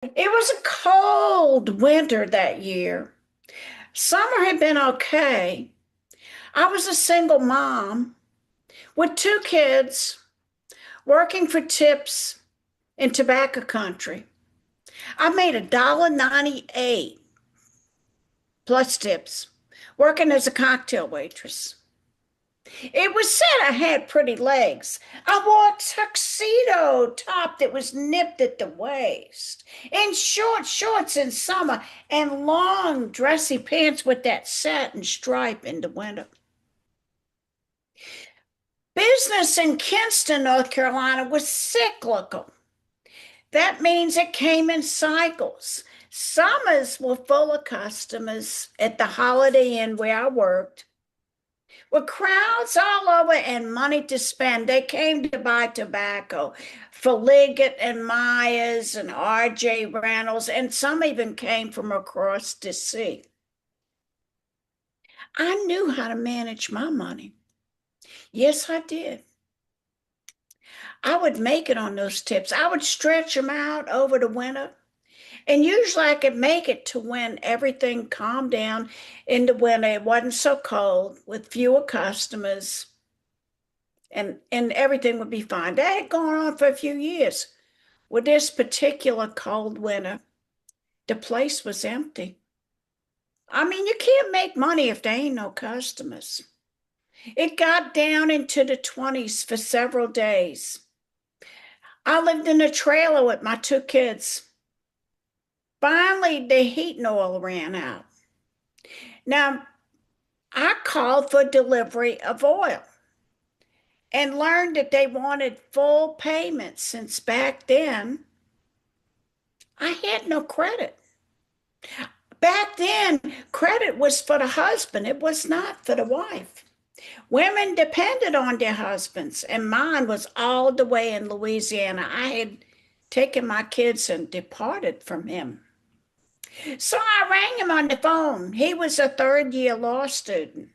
It was a cold winter that year. Summer had been okay. I was a single mom with two kids working for tips in tobacco country. I made $1.98 plus tips working as a cocktail waitress. It was said I had pretty legs. I wore a tuxedo top that was nipped at the waist, and short shorts in summer, and long dressy pants with that satin stripe in the winter. Business in Kinston, North Carolina was cyclical. That means it came in cycles. Summers were full of customers at the Holiday Inn where I worked, with crowds all over and money to spend. They came to buy tobacco for Liggett and Myers and R.J. Reynolds, and some even came from across the sea. I knew how to manage my money. Yes, I did. I would make it on those tips. I would stretch them out over the winter. And usually I could make it to when everything calmed down in the winter. It wasn't so cold with fewer customers and everything would be fine. That had gone on for a few years. With this particular cold winter, the place was empty. I mean, you can't make money if there ain't no customers. It got down into the 20s for several days. I lived in a trailer with my two kids. Finally, the heating oil ran out. Now, I called for delivery of oil and learned that they wanted full payment since back then I had no credit. Back then, credit was for the husband, it was not for the wife. Women depended on their husbands, and mine was all the way in Louisiana. I had taken my kids and departed from him. So I rang him on the phone. He was a third year law student.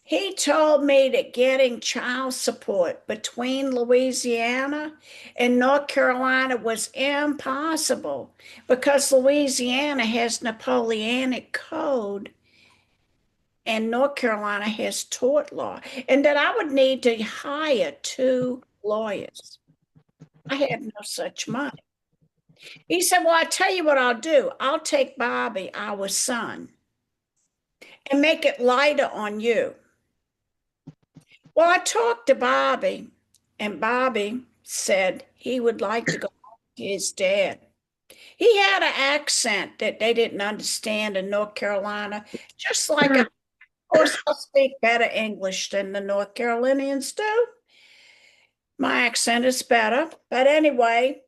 He told me that getting child support between Louisiana and North Carolina was impossible because Louisiana has Napoleonic code and North Carolina has tort law, and that I would need to hire two lawyers. I had no such money. He said, well, I tell you what I'll do. I'll take Bobby, our son, and make it lighter on you. Well, I talked to Bobby, and Bobby said he would like to go home to his dad. He had an accent that they didn't understand in North Carolina, just like, of course, I speak better English than the North Carolinians do. My accent is better. But anyway,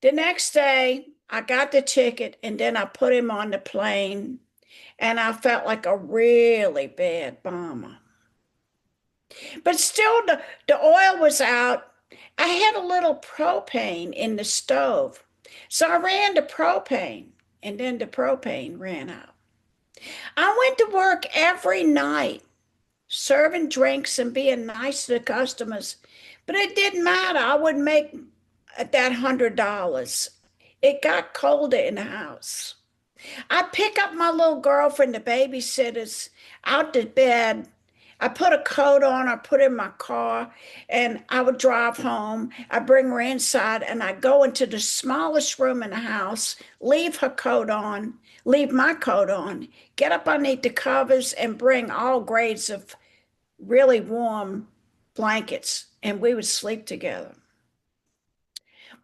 the next day, I got the ticket and then I put him on the plane, and I felt like a really bad bomber. But still, the oil was out. I had a little propane in the stove. So I ran the propane, and then the propane ran out. I went to work every night, serving drinks and being nice to the customers. But it didn't matter. I would make that $100. It got colder in the house. I'd pick up my little girlfriend, the babysitters, out to bed. I put a coat on, I put in my car, and I would drive home. I bring her inside, and I go into the smallest room in the house, leave her coat on, leave my coat on, get up underneath the covers, and bring all grades of really warm blankets, and we would sleep together.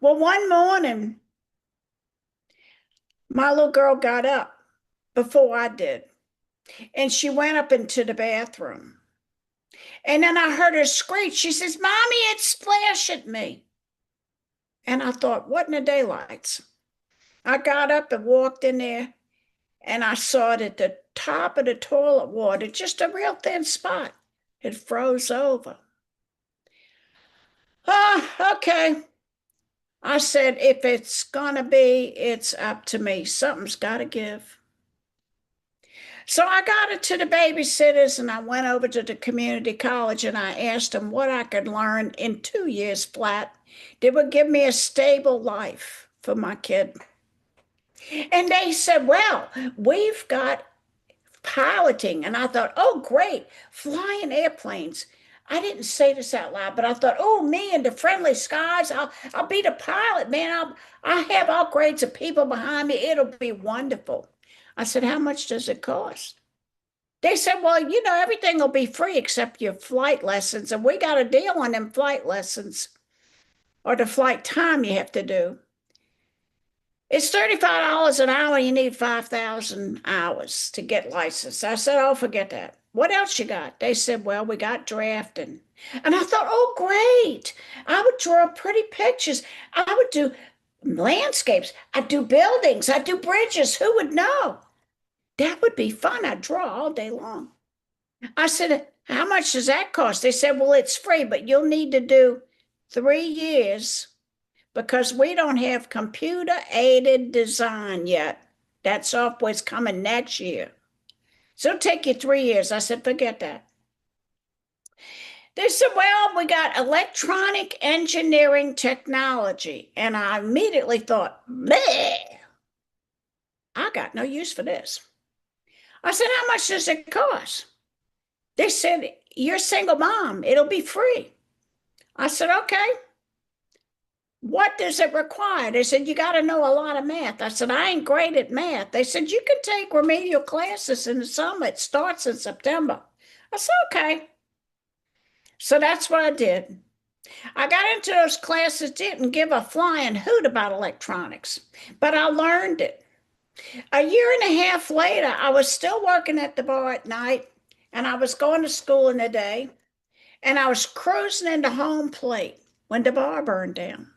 Well, one morning, my little girl got up before I did, and she went up into the bathroom. And then I heard her screech. She says, Mommy, it splashed at me. And I thought, what in the daylights? I got up and walked in there, and I saw that the top of the toilet water, just a real thin spot, it froze over. Okay. I said, if it's going to be, it's up to me. Something's got to give. So I got it to the babysitters, and I went over to the community college and I asked them what I could learn in 2 years flat that would give me a stable life for my kid. And they said, well, we've got piloting. And I thought, oh, great, flying airplanes. I didn't say this out loud, but I thought, oh, me in the friendly skies, I'll be the pilot, man. I have all grades of people behind me. It'll be wonderful. I said, how much does it cost? They said, well, everything will be free except your flight lessons. And we got a deal on them flight lessons or the flight time you have to do. It's $35 an hour. You need 5,000 hours to get licensed. I said, oh, forget that. What else you got? They said, well, we got drafting. And I thought, oh, great. I would draw pretty pictures. I would do landscapes. I'd do buildings. I'd do bridges. Who would know? That would be fun. I'd draw all day long. I said, how much does that cost? They said, well, it's free, but you'll need to do 3 years because we don't have computer-aided design yet. That software's coming next year. So it'll take you 3 years. I said, forget that. They said, well, we got electronic engineering technology. And I immediately thought, bleh, I got no use for this. I said, how much does it cost? They said, you're a single mom. It'll be free. I said, okay. What does it require? They said, you got to know a lot of math. I said, I ain't great at math. They said, you can take remedial classes in the summer. It starts in September. I said, okay. So that's what I did. I got into those classes, didn't give a flying hoot about electronics, but I learned it. A year and a half later, I was still working at the bar at night, and I was going to school in the day, and I was cruising into home plate when the bar burned down.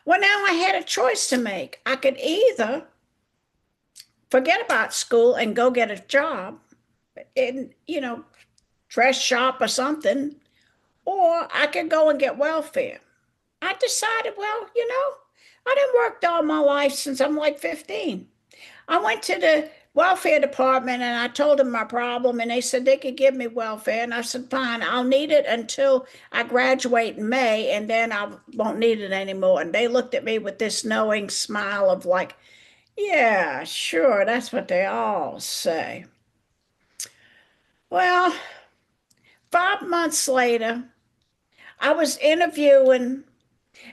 Well, now I had a choice to make. I could either forget about school and go get a job in, dress shop or something, or I could go and get welfare. I decided, well, I didn't work all my life since I'm like 15. I went to the welfare department and I told them my problem, and they said they could give me welfare. And I said, fine, I'll need it until I graduate in May, and then I won't need it anymore. And they looked at me with this knowing smile of like, yeah, sure, that's what they all say. Well, 5 months later, I was interviewing,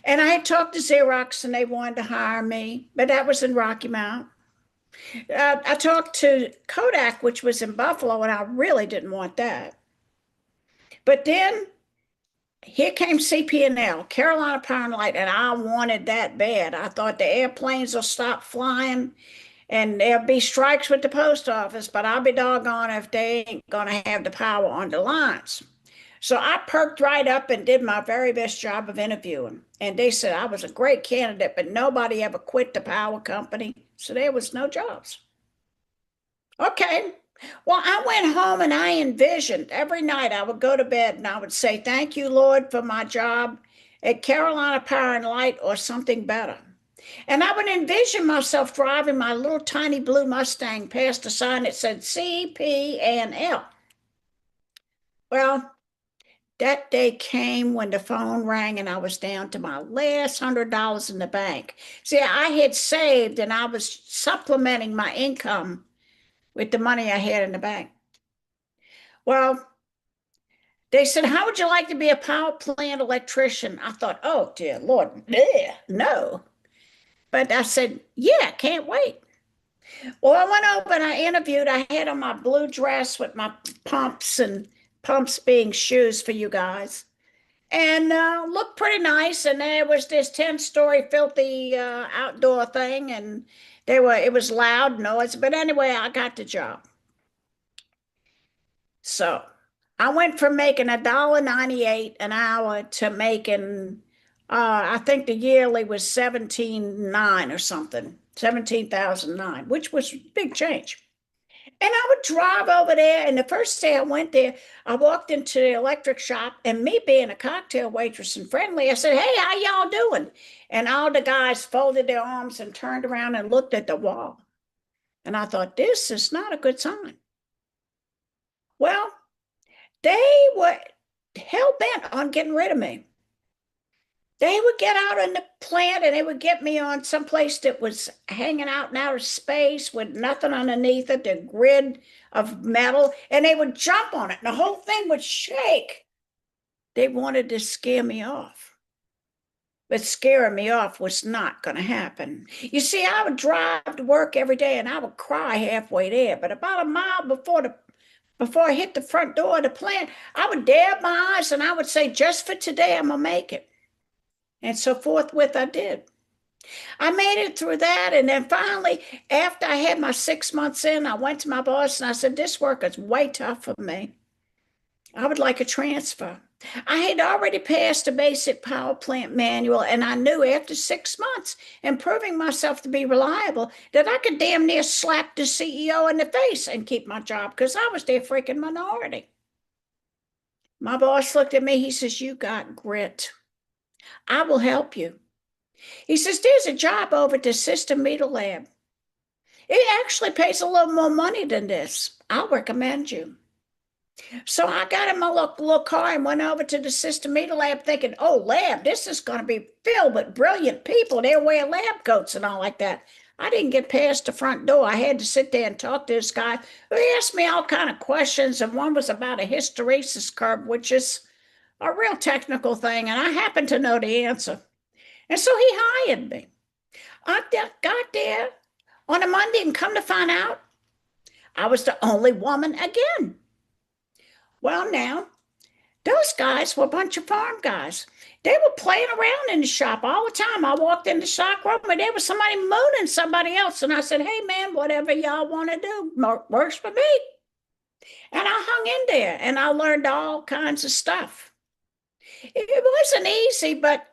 and I had talked to Xerox and they wanted to hire me, but that was in Rocky Mount. I talked to Kodak, which was in Buffalo, and I really didn't want that. But then here came CP&L, Carolina Power and Light, and I wanted that bad. I thought the airplanes will stop flying and there'll be strikes with the post office, but I'll be doggone if they ain't going to have the power on the lines. So I perked right up and did my very best job of interviewing. And they said I was a great candidate, but nobody ever quit the power company. So there was no jobs. Okay. Well, I went home and I envisioned every night I would go to bed and I would say, thank you, Lord, for my job at Carolina Power and Light or something better. And I would envision myself driving my little tiny blue Mustang past a sign that said CP&L. Well, that day came when the phone rang and I was down to my last $100 in the bank. See, I had saved and I was supplementing my income with the money I had in the bank. Well, they said, how would you like to be a power plant electrician? I thought, oh, dear Lord, bleh, no. But I said, yeah, can't wait. Well, I went over and I interviewed. I had on my blue dress with my pumps, and pumps being shoes for you guys, and looked pretty nice. And there was this 10-story filthy outdoor thing, and it was loud noise. But anyway, I got the job. So I went from making $1.98 an hour to making, I think the yearly was 17,900 or something, 17,009, which was a big change. And I would drive over there. And the first day I went there, I walked into the electric shop, and me being a cocktail waitress and friendly, I said, hey, how y'all doing? And all the guys folded their arms and turned around and looked at the wall. And I thought, this is not a good sign. Well, they were hell bent on getting rid of me. They would get out in the plant and they would get me on someplace that was hanging out in outer space with nothing underneath it, the grid of metal, and they would jump on it and the whole thing would shake. They wanted to scare me off. But scaring me off was not going to happen. You see, I would drive to work every day and I would cry halfway there. But about a mile before I hit the front door of the plant, I would dab my eyes and I would say, just for today, I'm gonna make it. And so forthwith I did. I made it through that. And then finally, after I had my 6 months in, I went to my boss and I said, this work is way tough for me. I would like a transfer. I had already passed a basic power plant manual, and I knew after 6 months and proving myself to be reliable that I could damn near slap the CEO in the face and keep my job because I was their freaking minority. My boss looked at me. He says, you got grit. I will help you. He says, there's a job over at the System Meter Lab. It actually pays a little more money than this. I'll recommend you. So I got in my little car and went over to the System Meter Lab thinking, oh, lab, this is going to be filled with brilliant people. They'll wear lab coats and all like that. I didn't get past the front door. I had to sit there and talk to this guy who asked me all kind of questions. And one was about a hysteresis curve, which is a real technical thing. And I happened to know the answer. And so he hired me. I got there on a Monday and come to find out I was the only woman again. Well, now, those guys were a bunch of farm guys. They were playing around in the shop all the time. I walked in the stock room and there was somebody mooning somebody else. And I said, hey, man, whatever y'all want to do works for me. And I hung in there and I learned all kinds of stuff. It wasn't easy, but,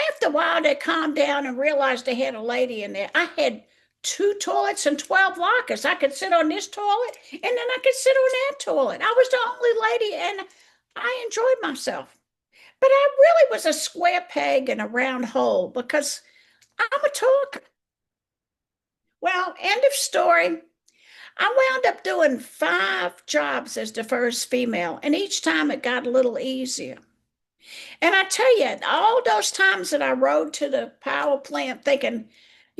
after a while they calmed down and realized they had a lady in there. I had 2 toilets and 12 lockers. I could sit on this toilet and then I could sit on that toilet. I was the only lady and I enjoyed myself. But I really was a square peg in a round hole because I'm a talker. Well, end of story. I wound up doing 5 jobs as the first female, and each time it got a little easier. And I tell you, all those times that I rode to the power plant thinking,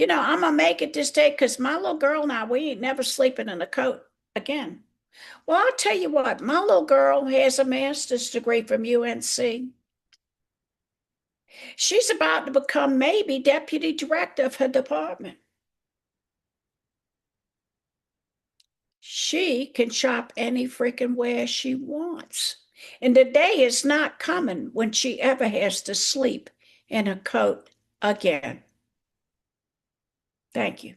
I'm going to make it this day because my little girl and I, we ain't never sleeping in a coat again. Well, I'll tell you what, my little girl has a master's degree from UNC. She's about to become maybe deputy director of her department. She can shop any freaking where she wants. And the day is not coming when she ever has to sleep in a coat again. Thank you.